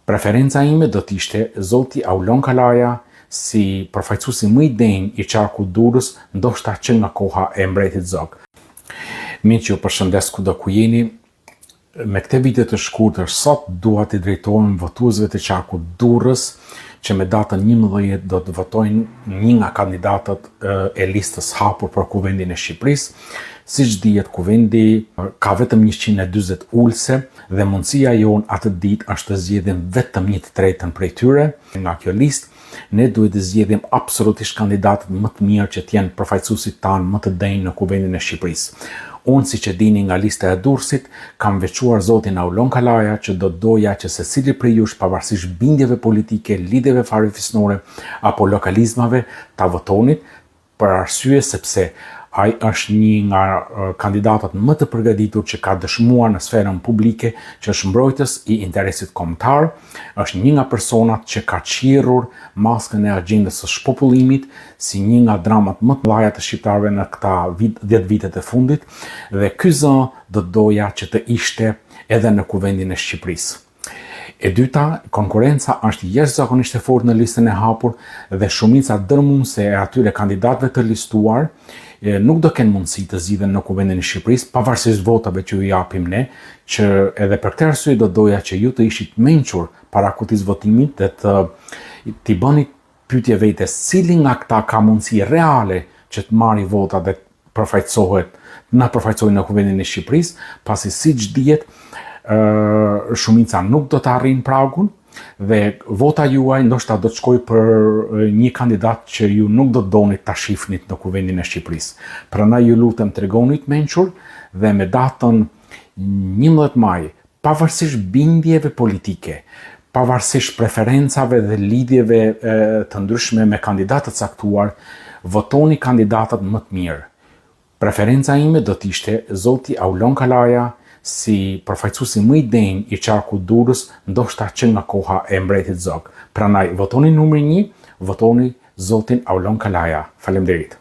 Preferenca ime do t'ishte Zoti Aulon Kalaja si përfaqësuesi më i denj i qarkut Durrës, ndoshta që nga koha e mbretit Zog. Miq, ju përshëndes kudo ku jeni. Me këtë video të shkurtër sot dua t'i drejtohem votuesve të qarkut Durrës, që me datën 11 do të votojnë një nga kandidatët e listës hapur për Kuvendin e Shqipërisë. Siç dihet, kuvendi ka vetëm 140 ulëse dhe mundësia jonë atë ditë është të zgjedhim vetëm 1/3 prej tyre. Nga kjo listë, ne duhet të zgjedhim absolutisht kandidatët më të mirë që t'jenë përfaqësuesit tanë më të denj në Kuvendin e Shqipërisë. Unë, si që dini nga lista e Durrësit, kam veçuar Zotin Aulon Kalaja, që do doja që secili prej jush, pavarësisht bindjeve politike, lidhjeve farefisnore apo lokalizmave, ta votonit, për arsye sepse ai është një nga kandidatët më të përgatitur që ka dëshmuar në sferën publike që është mbrojtës i interesit kombëtar, është një nga personat që ka qirrur maskën e agjendës së shpopullimit si një nga dramat më të mëdha të shqiptarëve në këta 10 vitet e fundit, dhe ky zë do doja që të ishte edhe në Kuvendin e Shqipërisë. E dyta, konkurenca është jashtëzakonisht e fortë në listën e hapur dhe shumica dërmuese e atyre kandidatëve të listuar nuk do kenë mundësi të zgjidhen në Kuvendin e Shqipërisë, pavarësisht votave që ju japim ne, që edhe për këtë arsye do doja që ju të ishit mençur para kutisë votimit dhe t'i bëni pyetje vetes cili nga këta ka mundësi reale që të marrë vota dhe përfaqësohet në Kuvendin e Shqipërisë, pasi siç dihet, shumica nuk do të arrijnë pragun dhe vota juaj ndoshta do të shkojë për një kandidat që ju nuk do të donit ta shifnit në Kuvendin e Shqipërisë. Prandaj ju lutem tregonit mençur dhe me datën 11 maj, pavarësisht bindjeve politike, pavarësisht preferencave dhe lidhjeve të ndryshme me kandidatë të caktuar, votoni kandidatët më të mirë. Preferenca ime do t'ishte Zoti Aulon Kalaja si përfaqësuesi më i denj i qarkut Durrës, ndoshta që nga koha e mbretit Zog. Prandaj votoni numri 1, votoni Zotin Aulon Kalaja. Faleminderit.